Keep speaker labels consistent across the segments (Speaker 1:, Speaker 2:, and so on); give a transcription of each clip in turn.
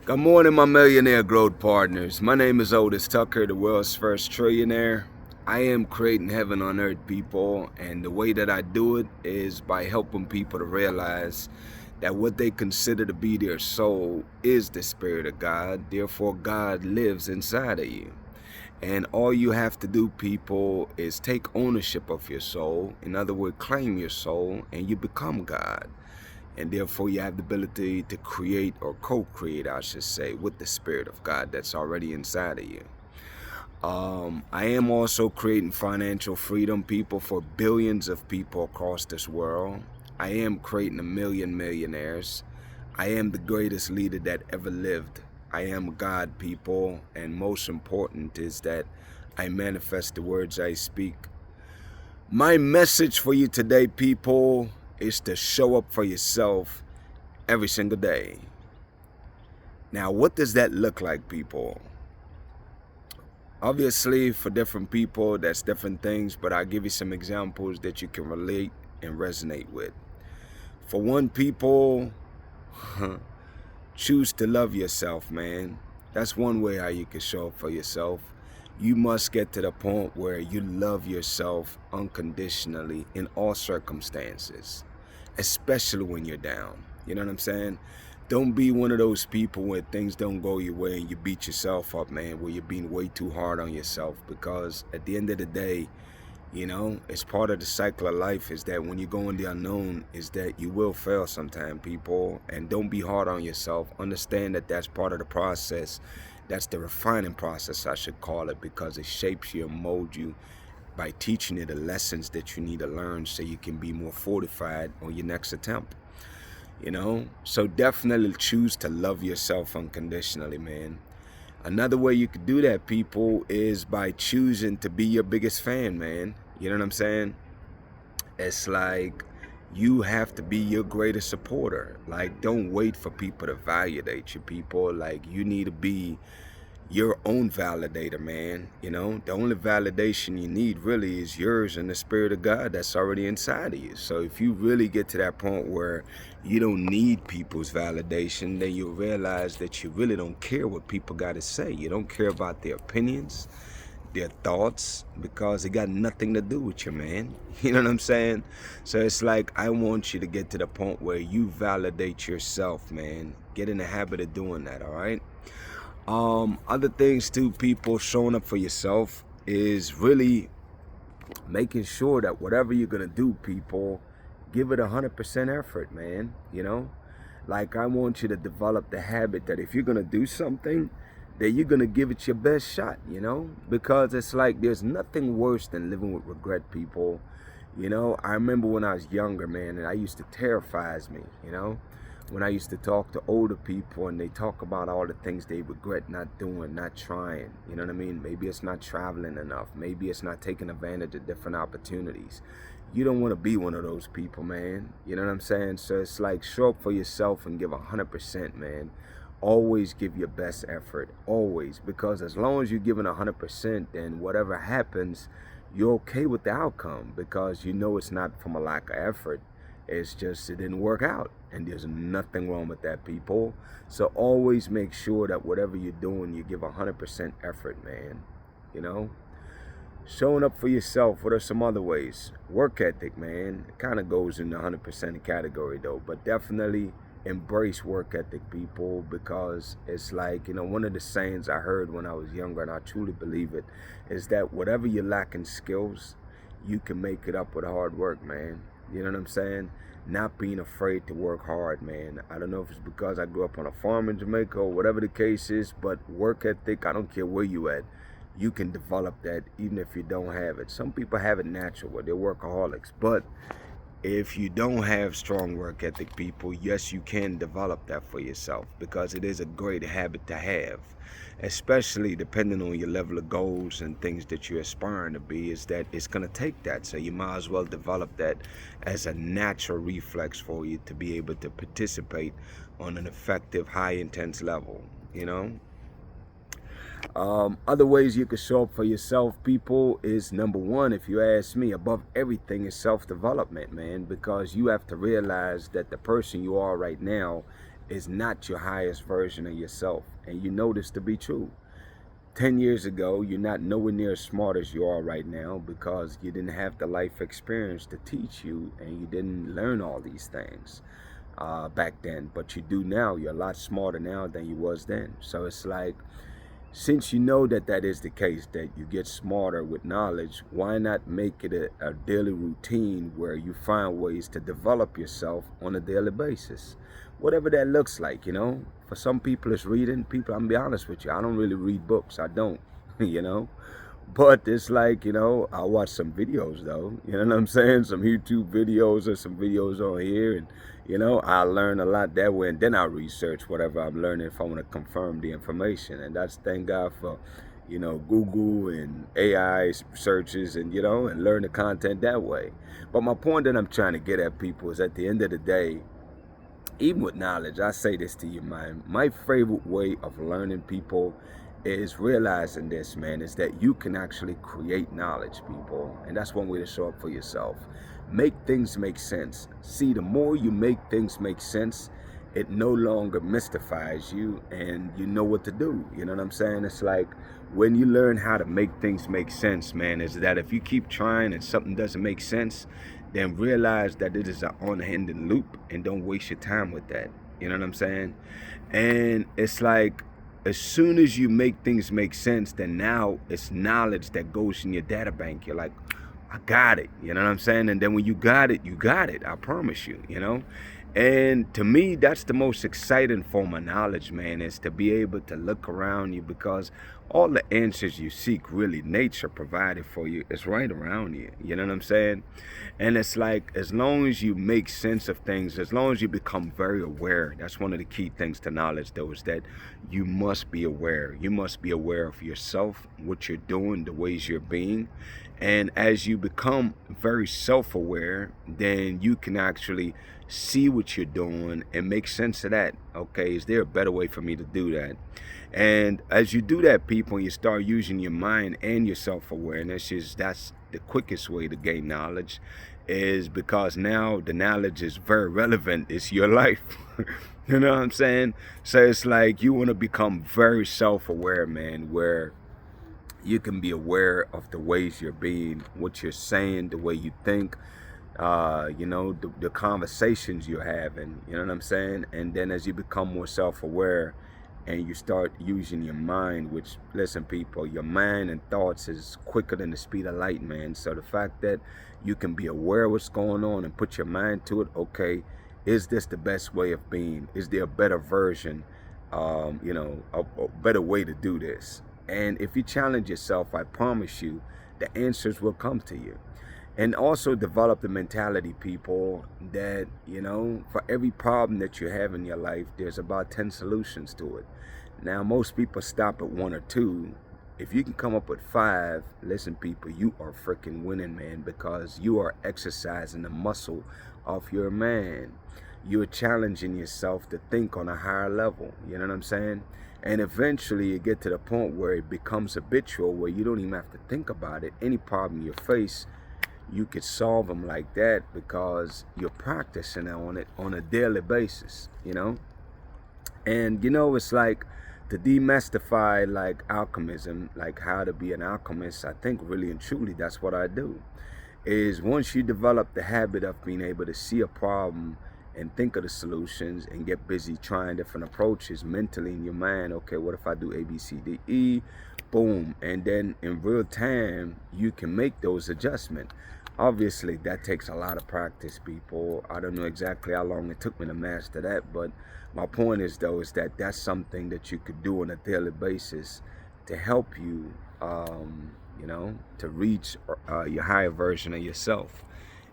Speaker 1: Good morning, my millionaire growth partners. My name is Otis Tucker, the world's first trillionaire. I am creating heaven on earth, people, and the way that I do it is by helping people to realize that what they consider to be their soul is the Spirit of God. Therefore, God lives inside of you. And all you have to do, people, is take ownership of your soul. In other words, claim your soul, and you become God. And therefore you have the ability to create, or co-create, I should say, with the Spirit of God that's already inside of you. I am also creating financial freedom, people, for billions of people across this world. I am creating 1,000,000 millionaires. I am the greatest leader that ever lived. I am God, people, and most important is that I manifest the words I speak. My message for you today, people, is to show up for yourself every single day. Now, what does that look like, people? Obviously, for different people, that's different things, but I'll give you some examples that you can relate and resonate with. For one, people, choose to love yourself, man. That's one way how you can show up for yourself. You must get to the point where you love yourself unconditionally in all circumstances, especially when you're down. You know what I'm saying? Don't be one of those people where things don't go your way and you beat yourself up, man, where you're being way too hard on yourself, because at the end of the day, you know, it's part of the cycle of life is that when you go in the unknown is that you will fail sometime, people. And don't be hard on yourself. Understand that that's part of the process. That's the refining process, I should call it, because it shapes you and molds you by teaching you the lessons that you need to learn so you can be more fortified on your next attempt. You know, so definitely choose to love yourself unconditionally, man. Another way you could do that, people, is by choosing to be your biggest fan, man. You know what I'm saying? It's like you have to be your greatest supporter. Like, don't wait for people to validate you, people. Like, you need to be your own validator, man. You know, the only validation you need really is yours and the Spirit of God that's already inside of you. So if you really get to that point where you don't need people's validation, then you'll realize that you really don't care what people got to say. You don't care about their opinions, their thoughts, because it got nothing to do with you, man. You know what I'm saying? So it's like, I want you to get to the point where you validate yourself, man. Get in the habit of doing that, all right? Other things too, people, showing up for yourself is really making sure that whatever you're gonna do, people, give it 100% effort, man. You know, like, I want you to develop the habit that if you're gonna do something, that you're gonna give it your best shot, you know, because it's like there's nothing worse than living with regret, people. You know, I remember when I was younger, man, and I used to terrifies me, you know, when I used to talk to older people and they talk about all the things they regret not doing, not trying. You know what I mean? Maybe it's not traveling enough. Maybe it's not taking advantage of different opportunities. You don't want to be one of those people, man. You know what I'm saying? So it's like, show up for yourself and give 100%, man. Always give your best effort, always, because as long as you're giving 100%, then whatever happens, you're okay with the outcome, because you know it's not from a lack of effort. It's just it didn't work out, and there's nothing wrong with that, people. So always make sure that whatever you're doing, you give 100% effort, man. You know, showing up for yourself. What are some other ways? Work ethic, man. It kind of goes in the 100% category though, but definitely embrace work ethic, people, because it's like, you know, one of the sayings I heard when I was younger, and I truly believe it, is that whatever you lack in skills, you can make it up with hard work, man. You know what I'm saying? Not being afraid to work hard, man. I don't know if it's because I grew up on a farm in Jamaica or whatever the case is, but work ethic, I don't care where you at, you can develop that even if you don't have it. Some people have it natural where they're workaholics, but if you don't have strong work ethic, people, yes, you can develop that for yourself, because it is a great habit to have, especially depending on your level of goals and things that you're aspiring to be, is that it's going to take that. So you might as well develop that as a natural reflex for you to be able to participate on an effective, high intense level, you know? Other ways you can show up for yourself, people, is number one, if you ask me, above everything, is self-development, man, because you have to realize that the person you are right now is not your highest version of yourself. And you know this to be true. 10 years ago, you're not nowhere near as smart as you are right now because you didn't have the life experience to teach you and you didn't learn all these things back then. But you do now. You're a lot smarter now than you was then. So it's like, since you know that that is the case, that you get smarter with knowledge, why not make it a daily routine where you find ways to develop yourself on a daily basis? Whatever that looks like, you know. For some people, it's reading. People, I'm gonna be honest with you, I don't really read books. I don't, you know. But it's like, you know, I watch some videos though, you know what I'm saying? Some YouTube videos or some videos on here. And, you know, I learn a lot that way. And then I research whatever I'm learning if I want to confirm the information. And that's, thank God for, you know, Google and AI searches and, you know, and learn the content that way. But my point that I'm trying to get at, people, is at the end of the day, even with knowledge, I say this to you, man. My favorite way of learning, people, is realizing this, man, is that you can actually create knowledge, people. And that's one way to show up for yourself. Make things make sense. See, the more you make things make sense, it no longer mystifies you and you know what to do. You know what I'm saying? It's like when you learn how to make things make sense, man, is that if you keep trying and something doesn't make sense, then realize that it is an unending loop and don't waste your time with that. You know what I'm saying? And it's like, as soon as you make things make sense, then now it's knowledge that goes in your data bank. You're like, I got it. You know what I'm saying? And then when you got it, you got it. I promise you, you know? And to me, that's the most exciting form of knowledge, man, is to be able to look around you, because all the answers you seek, really, nature provided for you. It's right around you. You know what I'm saying? And it's like, as long as you make sense of things, as long as you become very aware, that's one of the key things to knowledge, though, is that you must be aware. You must be aware of yourself, what you're doing, the ways you're being. And as you become very self-aware, then you can actually see what you're doing and make sense of that. Okay, is there a better way for me to do that? And as you do that, people, you start using your mind and your self-awareness, that's the quickest way to gain knowledge, is because now the knowledge is very relevant. It's your life. You know what I'm saying? So it's like you want to become very self-aware, man, where you can be aware of the ways you're being, what you're saying, the way you think, you know, the conversations you're having, you know what I'm saying? And then as you become more self-aware and you start using your mind, which, listen, people, your mind and thoughts is quicker than the speed of light, man. So the fact that you can be aware of what's going on and put your mind to it, okay, is this the best way of being? Is there a better version, you know, a better way to do this? And if you challenge yourself, I promise you, the answers will come to you. And also develop the mentality, people, that, you know, for every problem that you have in your life, there's about 10 solutions to it. Now, most people stop at 1 or 2. If you can come up with 5, listen, people, you are freaking winning, man, because you are exercising the muscle of your man. You're challenging yourself to think on a higher level. You know what I'm saying? And eventually you get to the point where it becomes habitual, where you don't even have to think about it. Any problem you face, you could solve them like that because you're practicing on it on a daily basis, you know? And, you know, it's like, to demystify like alchemism, like how to be an alchemist, I think really and truly that's what I do, is once you develop the habit of being able to see a problem and think of the solutions and get busy trying different approaches mentally in your mind. Okay, what if I do A, B, C, D, E? Boom. And then in real time, you can make those adjustments. Obviously, that takes a lot of practice, people. I don't know exactly how long it took me to master that, but my point is, though, is that that's something that you could do on a daily basis to help you, you know, to reach your higher version of yourself.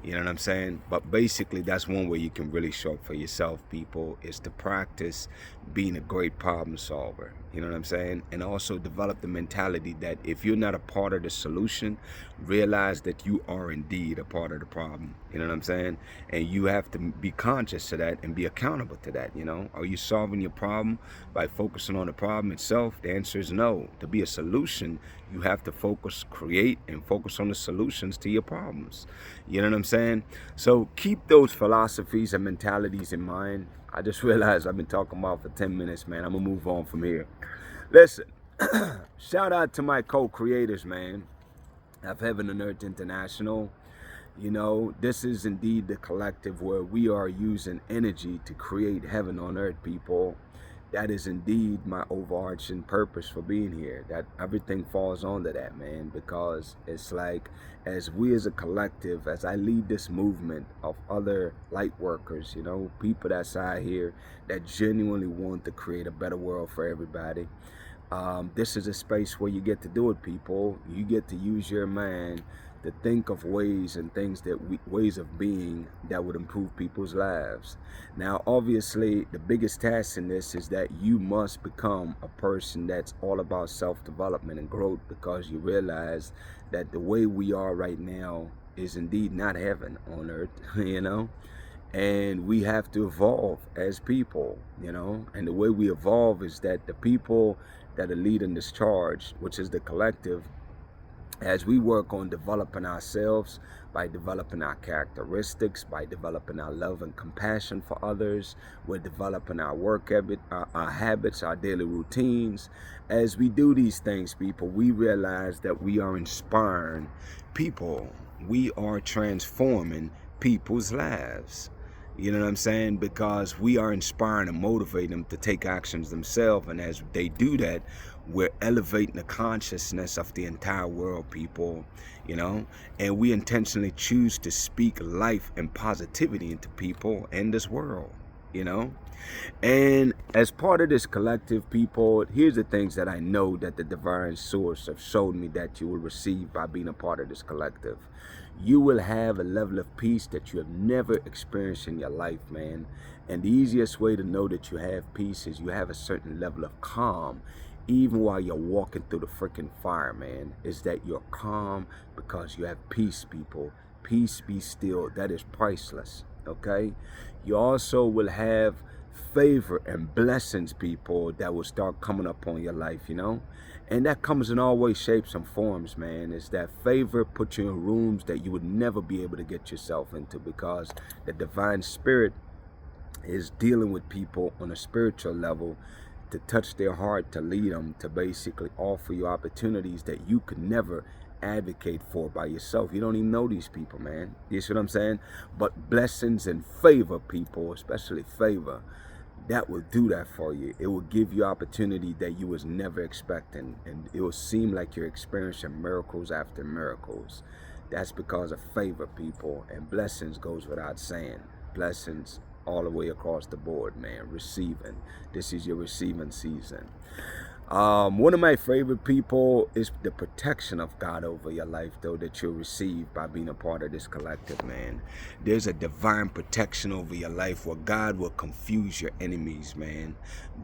Speaker 1: You know what I'm saying? But basically, that's one way you can really show up for yourself, people, is to practice being a great problem solver. You know what I'm saying? And also develop the mentality that if you're not a part of the solution, realize that you are indeed a part of the problem. You know what I'm saying? And you have to be conscious of that and be accountable to that, you know? Are you solving your problem by focusing on the problem itself? The answer is no. To be a solution, You have to focus, create, and focus on the solutions to your problems. You know what I'm saying? So keep those philosophies and mentalities in mind. I just realized I've been talking about for 10 minutes, man. I'm going to move on from here. Listen, shout out to my co-creators, man, of Heaven and Earth International. You know, this is indeed the collective where we are using energy to create heaven on earth, people. That is indeed my overarching purpose for being here. That everything falls onto that, man, because it's like, as we as a collective, as I lead this movement of other light workers, you know, people that's out here that genuinely want to create a better world for everybody. This is a space where you get to do it, people. You get to use your mind to think of ways and things ways of being that would improve people's lives. Now, obviously, the biggest task in this is that you must become a person that's all about self-development and growth, because you realize that the way we are right now is indeed not heaven on earth, you know? And we have to evolve as people, you know? And the way we evolve is that the people that are leading this charge, which is the collective, as we work on developing ourselves by developing our characteristics, by developing our love and compassion for others, we're developing our work habit, our habits, our daily routines. As we do these things, people, we realize that we are inspiring people. We are transforming people's lives. You know what I'm saying? Because we are inspiring and motivating them to take actions themselves. And as they do that, we're elevating the consciousness of the entire world, people, you know? And we intentionally choose to speak life and positivity into people and this world, you know? And as part of this collective, people, here's the things that I know that the divine source have showed me that you will receive by being a part of this collective. You will have a level of peace that you have never experienced in your life, man. And the easiest way to know that you have peace is you have a certain level of calm. Even while you're walking through the freaking fire, man, is that you're calm because you have peace, people. Peace, be still. That is priceless, okay? You also will have favor and blessings, people, that will start coming up on your life, you know? And that comes in all ways, shapes, and forms, man. Is that favor puts you in rooms that you would never be able to get yourself into, because the divine spirit is dealing with people on a spiritual level to touch their heart, to lead them, to basically offer you opportunities that you could never advocate for by yourself. You don't even know these people, man. You see what I'm saying? But blessings and favor, people, especially favor, that will do that for you. It will give you opportunity that you was never expecting, and it will seem like you're experiencing miracles after miracles. That's because of favor, people, and blessings goes without saying. Blessings all the way across the board, man. Receiving. This is your receiving season. One of my favorite people is the protection of God over your life, though, that you'll receive by being a part of this collective, man. There's a divine protection over your life where God will confuse your enemies, man.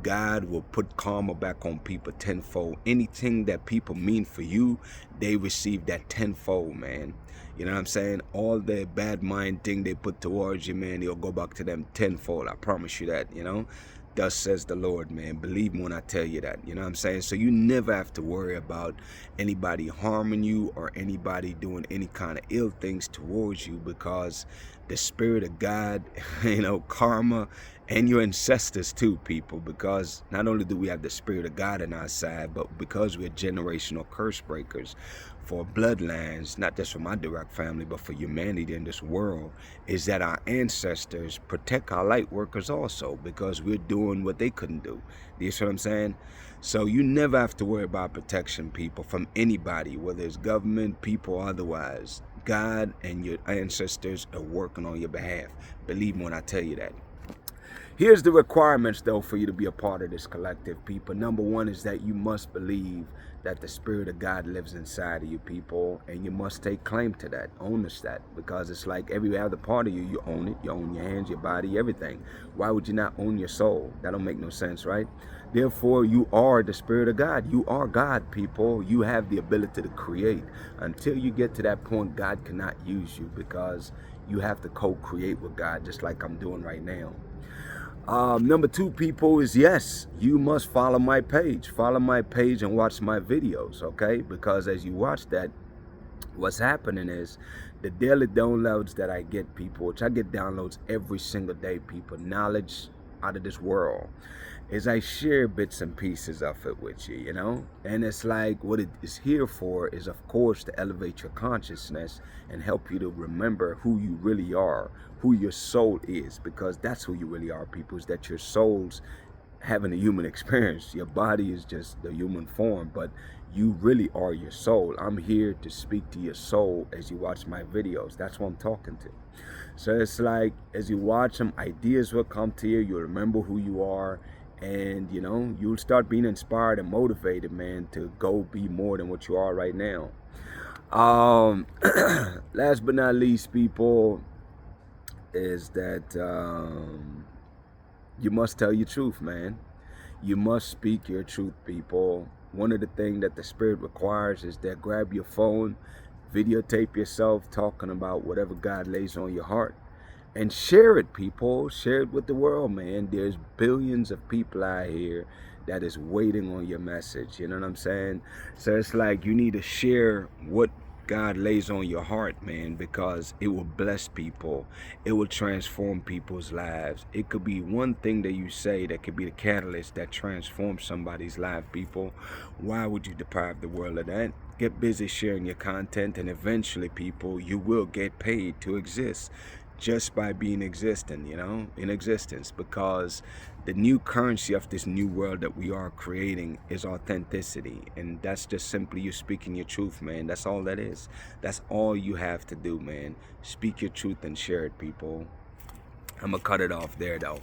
Speaker 1: God will put karma back on people tenfold. Anything that people mean for you, they receive that tenfold, man. You know what I'm saying? All the bad mind thing they put towards you, man, it'll go back to them tenfold. I promise you that, you know? Thus says the Lord, man. Believe me when I tell you that. You know what I'm saying? So you never have to worry about anybody harming you or anybody doing any kind of ill things towards you, because the spirit of God, you know, karma, and your ancestors too, people, because not only do we have the spirit of God on our side, but because we're generational curse breakers for bloodlines, not just for my direct family, but for humanity in this world, is that our ancestors protect our light workers also, because we're doing what they couldn't do. You see what I'm saying? So you never have to worry about protection, people, from anybody, whether it's government, people, or otherwise. God and your ancestors are working on your behalf. Believe me when I tell you that. Here's the requirements, though, for you to be a part of this collective, people. Number one is that you must believe that the Spirit of God lives inside of you, people, and you must take claim to that, own that, because it's like every other part of you, you own it. You own your hands, your body, everything. Why would you not own your soul? That don't make no sense, right? Therefore, you are the Spirit of God. You are God, people. You have the ability to create. Until you get to that point, God cannot use you, because you have to co-create with God, just like I'm doing right now. Number two, people, is yes, you must follow my page. Follow my page and watch my videos, okay? Because as you watch that, what's happening is the daily downloads that I get, people, which I get downloads every single day, people, knowledge out of this world, is I share bits and pieces of it with you, you know? And it's like what it is here for is, of course, to elevate your consciousness and help you to remember who you really are, who your soul is, because that's who you really are, people, is that your soul's having a human experience. Your body is just the human form, but you really are your soul. I'm here to speak to your soul as you watch my videos. That's what I'm talking to. So it's like, as you watch them, ideas will come to you. You'll remember who you are, and you know, you'll start being inspired and motivated, man, to go be more than what you are right now. Last but not least, people, is that you must tell your truth, man. You must speak your truth, people. One of the things that the Spirit requires is that grab your phone, videotape yourself talking about whatever God lays on your heart, and share it, people. Share it with the world, man. There's billions of people out here that is waiting on your message. You know what I'm saying? So it's like you need to share what God lays on your heart, man, because it will bless people. It will transform people's lives. It could be one thing that you say that could be the catalyst that transforms somebody's life, people. Why would you deprive the world of that? Get busy sharing your content, and eventually, people, you will get paid to exist just by being existent, you know, in existence, because the new currency of this new world that we are creating is authenticity, and that's just simply you speaking your truth, man. That's all that is. That's all you have to do, man. Speak your truth and share it, people. I'm gonna cut it off there, though.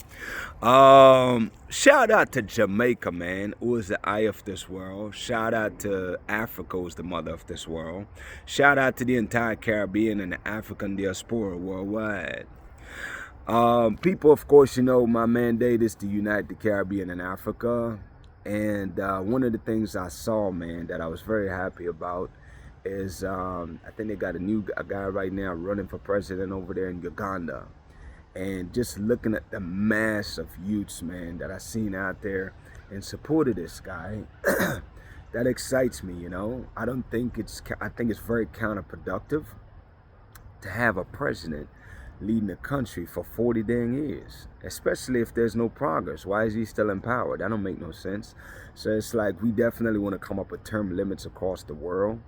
Speaker 1: Shout out to Jamaica, man, who is the eye of this world. Shout out to Africa, who's the mother of this world. Shout out to the entire Caribbean and the African diaspora worldwide. People, of course, you know, my mandate is to unite the Caribbean and Africa. And one of the things I saw, man, that I was very happy about is I think they got a guy right now running for president over there in Uganda. And just looking at the mass of youths, man, that I seen out there in support of this guy, that excites me, you know. I think it's very counterproductive to have a president leading the country for 40 dang years, especially if there's no progress. Why is he still in power? That don't make no sense. So it's like we definitely want to come up with term limits across the world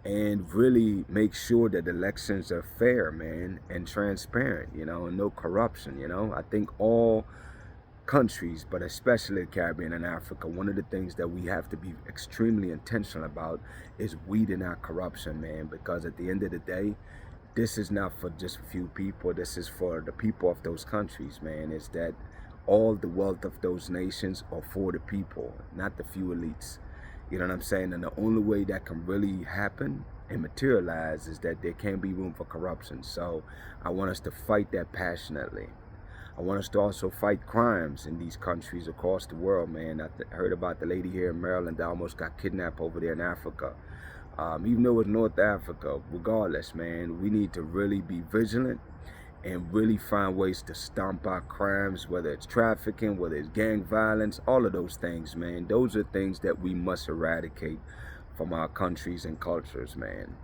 Speaker 1: and really make sure that elections are fair, man, and transparent, you know, and no corruption, you know. I think all countries, but especially the Caribbean and Africa, one of the things that we have to be extremely intentional about is weeding out corruption, man, because at the end of the day, this is not for just a few people. This is for the people of those countries, man. Is that all the wealth of those nations are for the people, not the few elites. You know what I'm saying? And the only way that can really happen and materialize is that there can't be room for corruption. So I want us to fight that passionately. I want us to also fight crimes in these countries across the world, man. I heard about the lady here in Maryland that almost got kidnapped over there in Africa. Even though it's North Africa, regardless, man, we need to really be vigilant and really find ways to stomp out crimes, whether it's trafficking, whether it's gang violence, all of those things, man. Those are things that we must eradicate from our countries and cultures, man.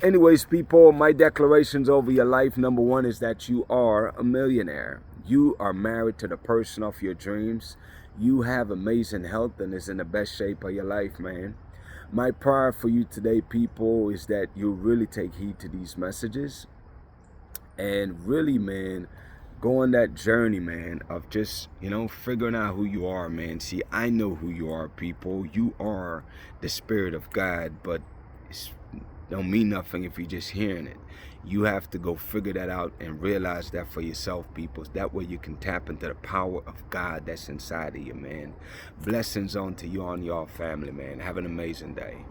Speaker 1: Anyways, people, my declarations over your life, number one, is that you are a millionaire. You are married to the person of your dreams. You have amazing health and is in the best shape of your life, man. My prayer for you today, people, is that you really take heed to these messages and really, man, go on that journey, man, of just, you know, figuring out who you are, man. See, I know who you are, people. You are the Spirit of God, but it don't mean nothing if you're just hearing it. You have to go figure that out and realize that for yourself, people. That way you can tap into the power of God that's inside of you, man. Blessings on to you and your family, man. Have an amazing day.